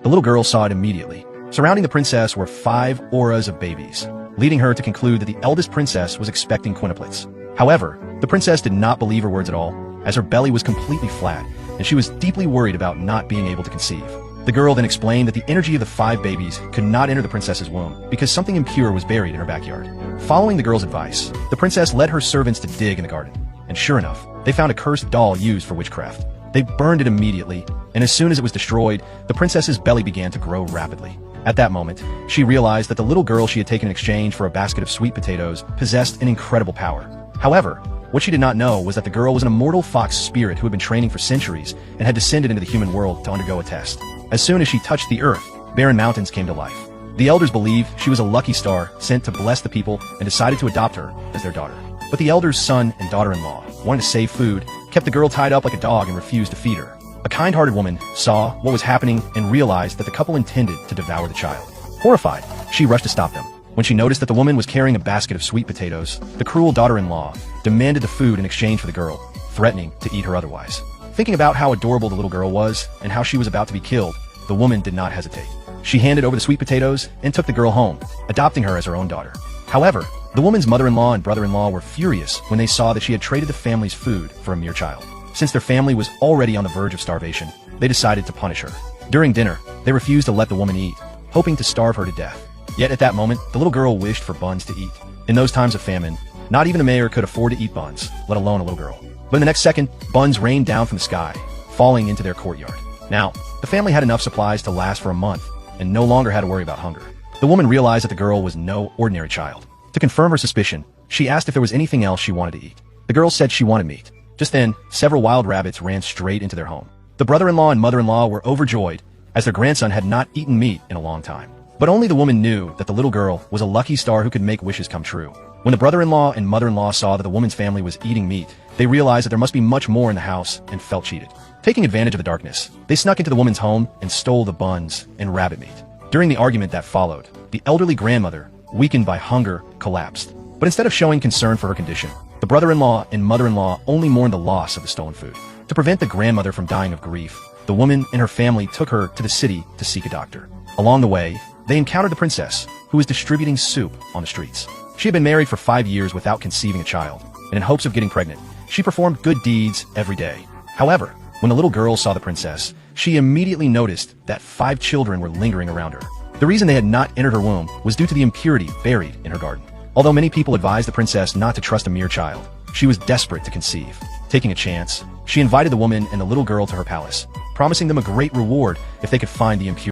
The little girl saw it immediately. Surrounding the princess were 5 auras of babies, leading her to conclude that the eldest princess was expecting quintuplets. However, the princess did not believe her words at all, as her belly was completely flat, and she was deeply worried about not being able to conceive. The girl then explained that the energy of the 5 babies could not enter the princess's womb because something impure was buried in her backyard. Following the girl's advice, the princess led her servants to dig in the garden, and sure enough, they found a cursed doll used for witchcraft. They burned it immediately, and as soon as it was destroyed, the princess's belly began to grow rapidly. At that moment, she realized that the little girl she had taken in exchange for a basket of sweet potatoes possessed an incredible power. However, what she did not know was that the girl was an immortal fox spirit who had been training for centuries and had descended into the human world to undergo a test. As soon as she touched the earth, barren mountains came to life. The elders believed she was a lucky star sent to bless the people and decided to adopt her as their daughter. But the elders' son and daughter-in-law wanted to save food, kept the girl tied up like a dog and refused to feed her. A kind-hearted woman saw what was happening and realized that the couple intended to devour the child. Horrified, she rushed to stop them. When she noticed that the woman was carrying a basket of sweet potatoes, the cruel daughter-in-law demanded the food in exchange for the girl, threatening to eat her otherwise. Thinking about how adorable the little girl was and how she was about to be killed, the woman did not hesitate. She handed over the sweet potatoes and took the girl home, adopting her as her own daughter. However, the woman's mother-in-law and brother-in-law were furious when they saw that she had traded the family's food for a mere child. Since their family was already on the verge of starvation, they decided to punish her. During dinner, they refused to let the woman eat, hoping to starve her to death. Yet at that moment, the little girl wished for buns to eat. In those times of famine, not even the mayor could afford to eat buns, let alone a little girl. But in the next second, buns rained down from the sky, falling into their courtyard. Now, the family had enough supplies to last for a month, and no longer had to worry about hunger. The woman realized that the girl was no ordinary child. To confirm her suspicion, she asked if there was anything else she wanted to eat. The girl said she wanted meat. Just then, several wild rabbits ran straight into their home. The brother-in-law and mother-in-law were overjoyed, as their grandson had not eaten meat in a long time. But only the woman knew that the little girl was a lucky star who could make wishes come true. When the brother-in-law and mother-in-law saw that the woman's family was eating meat, they realized that there must be much more in the house and felt cheated. Taking advantage of the darkness, they snuck into the woman's home and stole the buns and rabbit meat. During the argument that followed, the elderly grandmother, weakened by hunger, collapsed. But instead of showing concern for her condition, the brother-in-law and mother-in-law only mourned the loss of the stolen food. To prevent the grandmother from dying of grief, the woman and her family took her to the city to seek a doctor. Along the way, they encountered the princess, who was distributing soup on the streets. She had been married for 5 years without conceiving a child, and in hopes of getting pregnant, she performed good deeds every day. However, when the little girl saw the princess, she immediately noticed that 5 children were lingering around her. The reason they had not entered her womb was due to the impurity buried in her garden. Although many people advised the princess not to trust a mere child, she was desperate to conceive. Taking a chance, she invited the woman and the little girl to her palace, promising them a great reward if they could find the impurity.